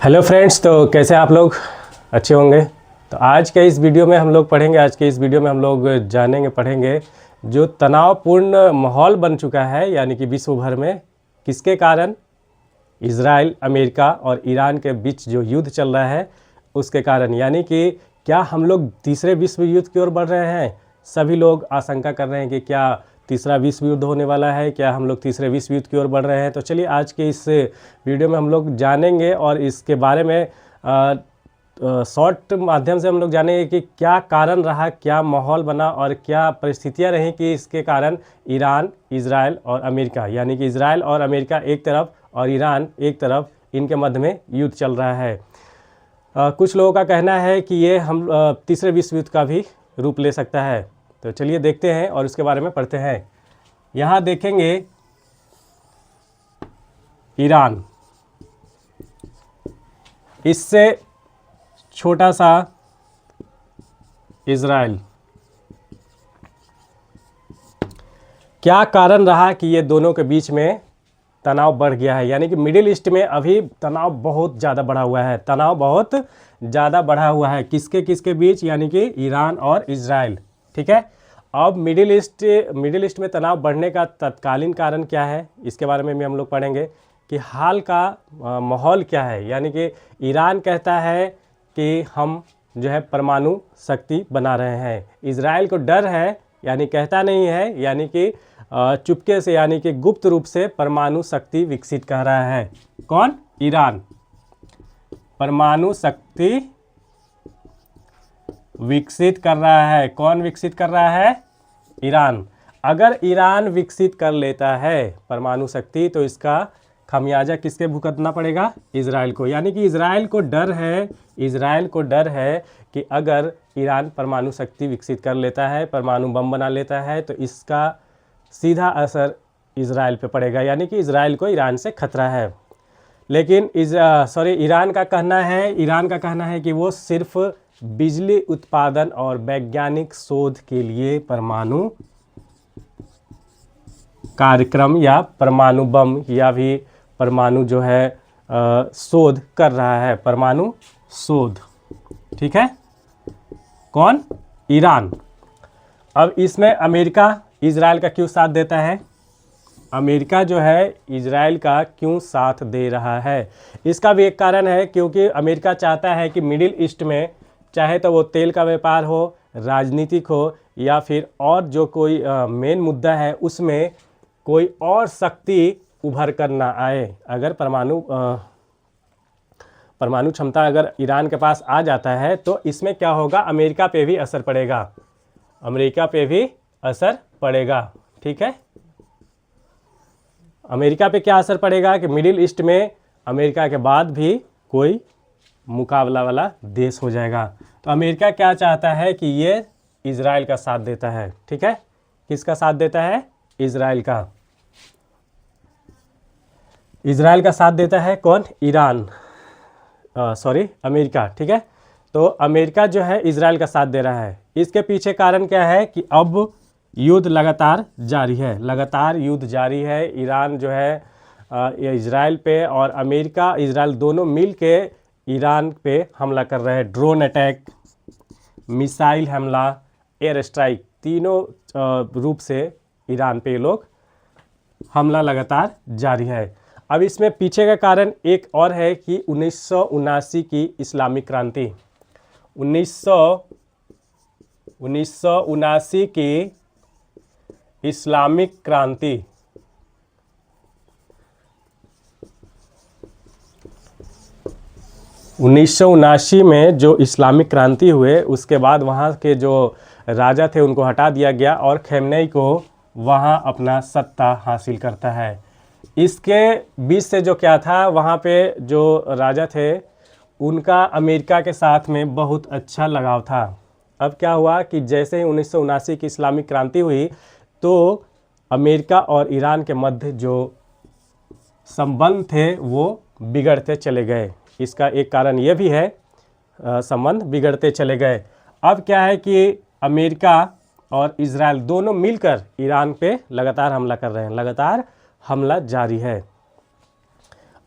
Hello friends, तो कैसे आप लोग? अच्छे होंगे। तो आज के इस वीडियो में हम लोग जानेंगे पढ़ेंगे जो तनावपूर्ण माहौल बन चुका है यानी कि विश्व भर में, किसके कारण? इजराइल, अमेरिका और ईरान के बीच जो युद्ध चल रहा है उसके कारण। यानी कि क्या हम लोग तीसरे विश्व युद्ध की ओर बढ़ रहे हैं? सभी लोग आशंका कर रहे हैं कि क्या तीसरा विश्व युद्ध होने वाला है, क्या हम लोग तीसरे विश्व युद्ध की ओर बढ़ रहे हैं। तो चलिए आज के इस वीडियो में हम लोग जानेंगे और इसके बारे में शॉर्ट माध्यम से हम लोग जानेंगे कि क्या कारण रहा, क्या माहौल बना और क्या परिस्थितियां रहीं कि इसके कारण ईरान, इजराइल और अमेरिका, यानी कि इजराइल और अमेरिका एक तरफ और ईरान एक तरफ, इनके मध्य में युद्ध चल रहा है। कुछ लोगों का कहना है कि ये हम तीसरे विश्व युद्ध का भी रूप ले सकता है। तो चलिए देखते हैं और उसके बारे में पढ़ते हैं। यहाँ देखेंगे ईरान, इससे छोटा सा इजराइल। क्या कारण रहा कि ये दोनों के बीच में तनाव बढ़ गया है? यानी कि मिडिल ईस्ट में अभी तनाव बहुत ज़्यादा बढ़ा हुआ है, किसके किसके बीच? यानी कि ईरान और इजराइल। ठीक है। अब मिडिल ईस्ट में तनाव बढ़ने का तत्कालीन कारण क्या है, इसके बारे में भी हम लोग पढ़ेंगे कि हाल का माहौल क्या है। यानी कि ईरान कहता है कि हम जो है परमाणु शक्ति बना रहे हैं। इजराइल को डर है, यानी कहता नहीं है, यानी कि चुपके से, यानी कि गुप्त रूप से परमाणु शक्ति विकसित कर रहा है। कौन? ईरान। परमाणु शक्ति विकसित कर रहा है। कौन विकसित कर रहा है? ईरान। अगर ईरान विकसित कर लेता है परमाणु शक्ति तो इसका खमियाजा किसके भुगतना पड़ेगा? इजराइल को। यानी कि इजराइल को डर है कि अगर ईरान परमाणु शक्ति विकसित कर लेता है, परमाणु बम बना लेता है, तो इसका सीधा असर इजराइल पे पड़ेगा। यानी कि इजराइल को ईरान से खतरा है। लेकिन ईरान का कहना है कि वो सिर्फ बिजली उत्पादन और वैज्ञानिक शोध के लिए परमाणु कार्यक्रम या परमाणु बम या भी परमाणु जो है शोध कर रहा है, परमाणु शोध। ठीक है। कौन? ईरान। अब इसमें अमेरिका इजराइल का क्यों साथ देता है? अमेरिका जो है इजराइल का क्यों साथ दे रहा है? इसका भी एक कारण है, क्योंकि अमेरिका चाहता है कि मिडिल ईस्ट में, चाहे तो वो तेल का व्यापार हो, राजनीतिक हो, या फिर और जो कोई मेन मुद्दा है उसमें कोई और शक्ति उभर कर ना आए। अगर परमाणु क्षमता अगर ईरान के पास आ जाता है तो इसमें क्या होगा? अमेरिका पे भी असर पड़ेगा। ठीक है। अमेरिका पे क्या असर पड़ेगा कि मिडिल ईस्ट में अमेरिका के बाद भी कोई मुकाबला वाला देश हो जाएगा। तो अमेरिका क्या चाहता है कि ये इजराइल का साथ देता है। ठीक है। किसका साथ देता है? इजराइल का साथ देता है। कौन? अमेरिका। ठीक है। तो अमेरिका जो है इजराइल का साथ दे रहा है। इसके पीछे कारण क्या है कि अब युद्ध लगातार युद्ध जारी है। ईरान जो है इजराइल पे और अमेरिका, इजराइल दोनों मिल के ईरान पे हमला कर रहे हैं। ड्रोन अटैक, मिसाइल हमला, एयर स्ट्राइक, तीनों रूप से ईरान पे ये लोग हमला लगातार जारी है। अब इसमें पीछे का कारण एक और है कि 1979 की इस्लामिक क्रांति, 1979 की इस्लामिक क्रांति। में जो इस्लामिक क्रांति हुए उसके बाद वहाँ के जो राजा थे उनको हटा दिया गया और खमेनी को वहाँ अपना सत्ता हासिल करता है। इसके बीच से जो क्या था, वहाँ पे जो राजा थे उनका अमेरिका के साथ में बहुत अच्छा लगाव था। अब क्या हुआ कि जैसे ही 1979 की इस्लामिक क्रांति हुई तो अमेरिका और ईरान के मध्य जो संबंध थे वो बिगड़ते चले गए। इसका एक कारण ये भी है, संबंध बिगड़ते चले गए। अब क्या है कि अमेरिका और इजराइल दोनों मिलकर ईरान पे लगातार हमला कर रहे हैं, लगातार हमला जारी है।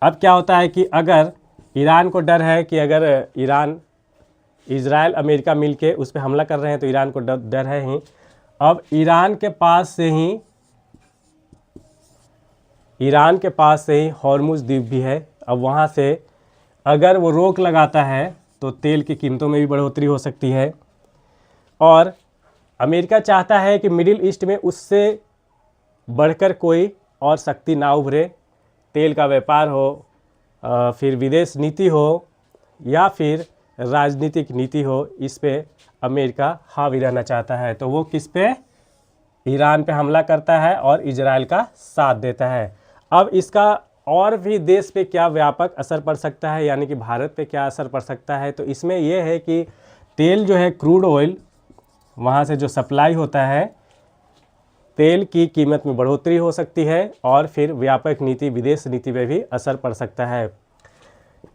अब क्या होता है कि अगर ईरान को डर है कि अगर ईरान इजराइल अमेरिका मिलके उस पर हमला कर रहे हैं तो ईरान को डर है ही। अब ईरान के पास से ही हॉर्मुज द्वीप भी है। अब वहाँ से अगर वो रोक लगाता है तो तेल की कीमतों में भी बढ़ोतरी हो सकती है। और अमेरिका चाहता है कि मिडिल ईस्ट में उससे बढ़कर कोई और शक्ति ना उभरे, तेल का व्यापार हो, फिर विदेश नीति हो या फिर राजनीतिक नीति हो, इस पे अमेरिका हावी रहना चाहता है। तो वो किस पे? ईरान पे हमला करता है और इजराइल का साथ देता है। अब इसका और भी देश पे क्या व्यापक असर पड़ सकता है, यानी कि भारत पे क्या असर पड़ सकता है, तो इसमें यह है कि तेल जो है, क्रूड ऑयल, वहाँ से जो सप्लाई होता है, तेल की कीमत में बढ़ोतरी हो सकती है और फिर व्यापक नीति, विदेश नीति पे भी असर पड़ सकता है।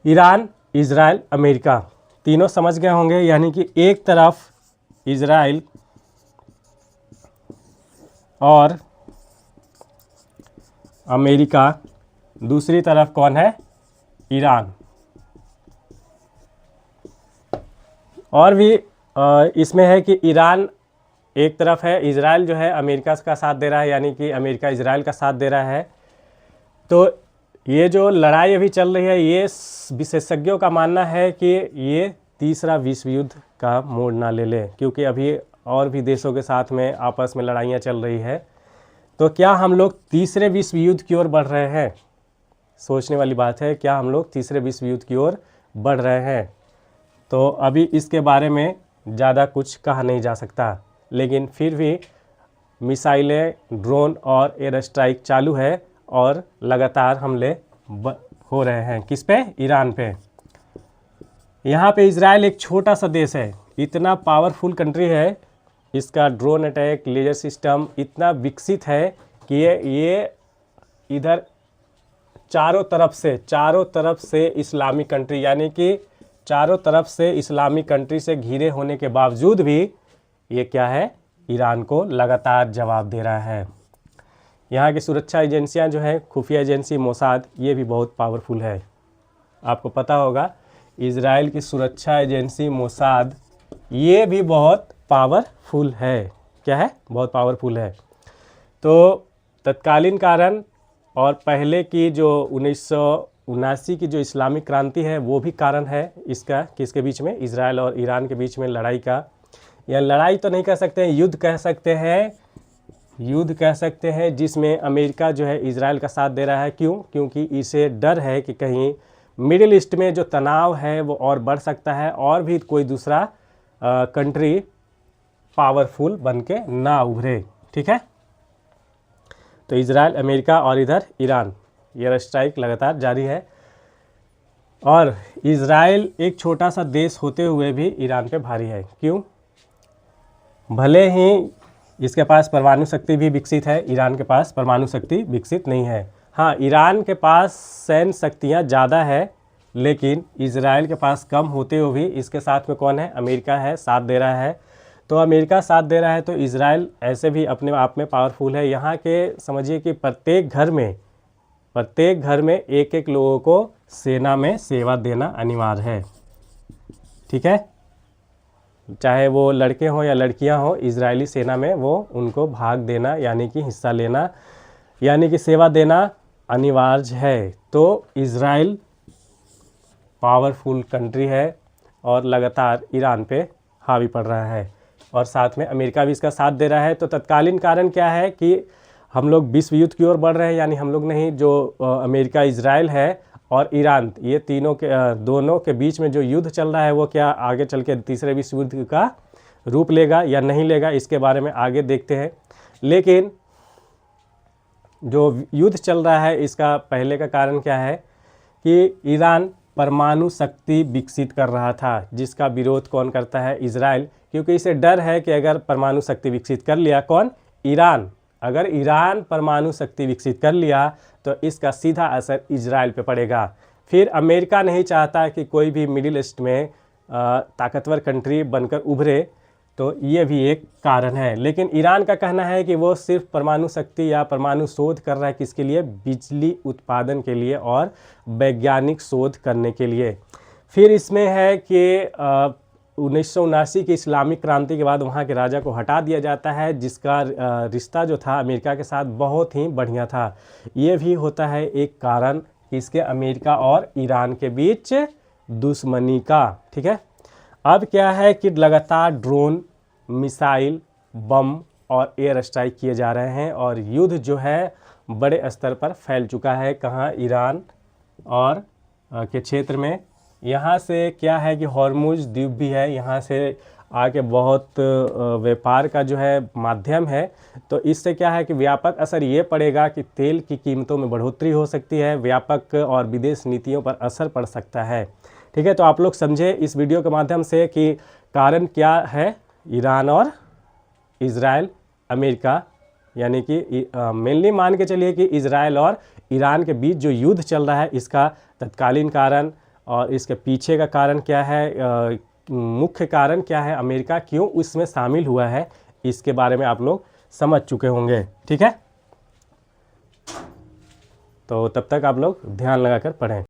ईरान, इजराइल, अमेरिका तीनों समझ गए होंगे, यानी कि एक तरफ इजराइल और अमेरिका, दूसरी तरफ कौन है? ईरान। और भी इसमें है कि ईरान एक तरफ है, इजराइल जो है अमेरिका का साथ दे रहा है, यानी कि अमेरिका इजराइल का साथ दे रहा है। तो ये जो लड़ाई अभी चल रही है, ये विशेषज्ञों का मानना है कि ये तीसरा विश्व युद्ध का मोड़ ना ले ले, क्योंकि अभी और भी देशों के साथ में आपस में लड़ाइयाँ चल रही है। तो क्या हम लोग तीसरे विश्व युद्ध की ओर बढ़ रहे हैं? सोचने वाली बात है, क्या हम लोग तीसरे विश्व युद्ध की ओर बढ़ रहे हैं? तो अभी इसके बारे में ज़्यादा कुछ कहा नहीं जा सकता, लेकिन फिर भी मिसाइलें, ड्रोन और एयर स्ट्राइक चालू है और लगातार हमले हो रहे हैं। किस पे? ईरान पे। यहाँ पे इजराइल एक छोटा सा देश है, इतना पावरफुल कंट्री है, इसका ड्रोन अटैक, लेजर सिस्टम इतना विकसित है कि ये इधर चारों तरफ से इस्लामिक कंट्री, यानी कि चारों तरफ से इस्लामिक कंट्री से घिरे होने के बावजूद भी ये क्या है? ईरान को लगातार जवाब दे रहा है। यहाँ की सुरक्षा एजेंसियाँ जो हैं, खुफिया एजेंसी मोसाद, ये भी बहुत पावरफुल है। आपको पता होगा इजराइल की सुरक्षा एजेंसी मोसाद ये भी बहुत पावरफुल है। क्या है? बहुत पावरफुल है। तो तत्कालीन कारण और पहले की जो 1979 की जो इस्लामिक क्रांति है, वो भी कारण है इसका, किसके बीच में? इजराइल और ईरान के बीच में लड़ाई का, या लड़ाई तो नहीं कह सकते हैं, युद्ध कह सकते हैं, जिसमें अमेरिका जो है इजराइल का साथ दे रहा है। क्यों? क्योंकि इसे डर है कि कहीं मिडिल ईस्ट में जो तनाव है वो और बढ़ सकता है और भी कोई दूसरा कंट्री पावरफुल बन के ना उभरे। ठीक है, तो इजराइल, अमेरिका और इधर ईरान, एयर स्ट्राइक लगातार जारी है। और इजराइल एक छोटा सा देश होते हुए भी ईरान पे भारी है। क्यों? भले ही इसके पास परमाणु शक्ति भी विकसित है, ईरान के पास परमाणु शक्ति विकसित नहीं है। हाँ, ईरान के पास सैन्य शक्तियाँ ज़्यादा है, लेकिन इजराइल के पास कम होते हुए भी इसके साथ में कौन है? अमेरिका है, साथ दे रहा है। तो अमेरिका साथ दे रहा है तो इजराइल ऐसे भी अपने आप में पावरफुल है। यहाँ के समझिए कि प्रत्येक घर में एक एक लोगों को सेना में सेवा देना अनिवार्य है। ठीक है, चाहे वो लड़के हों या लड़कियां हों, इजरायली सेना में वो उनको भाग देना, यानी कि हिस्सा लेना, यानी कि सेवा देना अनिवार्य है। तो इजराइल पावरफुल कंट्री है और लगातार ईरान पे हावी पड़ रहा है, और साथ में अमेरिका भी इसका साथ दे रहा है। तो तत्कालीन कारण क्या है कि हम लोग विश्व युद्ध की ओर बढ़ रहे हैं, यानी हम लोग नहीं, जो अमेरिका, इजराइल है और ईरान, ये दोनों के बीच में जो युद्ध चल रहा है वो क्या आगे चल के तीसरे विश्व युद्ध का रूप लेगा या नहीं लेगा, इसके बारे में आगे देखते हैं। लेकिन जो युद्ध चल रहा है इसका पहले का कारण क्या है कि ईरान परमाणु शक्ति विकसित कर रहा था, जिसका विरोध कौन करता है? इजराइल, क्योंकि इसे डर है कि अगर परमाणु शक्ति विकसित कर लिया, कौन? ईरान, अगर ईरान परमाणु शक्ति विकसित कर लिया तो इसका सीधा असर इजराइल पे पड़ेगा। फिर अमेरिका नहीं चाहता कि कोई भी मिडिल ईस्ट में ताकतवर कंट्री बनकर उभरे, तो ये भी एक कारण है। लेकिन ईरान का कहना है कि वो सिर्फ परमाणु शक्ति या परमाणु शोध कर रहा है, किसके लिए? बिजली उत्पादन के लिए और वैज्ञानिक शोध करने के लिए। फिर इसमें है कि 1979 की इस्लामिक क्रांति के बाद वहाँ के राजा को हटा दिया जाता है, जिसका रिश्ता जो था अमेरिका के साथ बहुत ही बढ़िया था। ये भी होता है एक कारण कि इसके अमेरिका और ईरान के बीच दुश्मनी का। ठीक है, अब क्या है कि लगातार ड्रोन, मिसाइल, बम और एयर स्ट्राइक किए जा रहे हैं और युद्ध जो है बड़े स्तर पर फैल चुका है। कहाँ? ईरान और के क्षेत्र में। यहाँ से क्या है कि हॉर्मुज द्वीप भी है, यहाँ से आके बहुत व्यापार का जो है माध्यम है। तो इससे क्या है कि व्यापक असर ये पड़ेगा कि तेल की कीमतों में बढ़ोतरी हो सकती है, व्यापक और विदेश नीतियों पर असर पड़ सकता है। ठीक है, तो आप लोग समझे इस वीडियो के माध्यम से कि कारण क्या है ईरान और इजराइल, अमेरिका, यानी कि मेनली मान के चलिए कि इजराइल और ईरान के बीच जो युद्ध चल रहा है इसका तत्कालीन कारण, और इसके पीछे का कारण क्या है, मुख्य कारण क्या है, अमेरिका क्यों उसमें शामिल हुआ है, इसके बारे में आप लोग समझ चुके होंगे। ठीक है, तो तब तक आप लोग ध्यान लगाकर पढ़ें।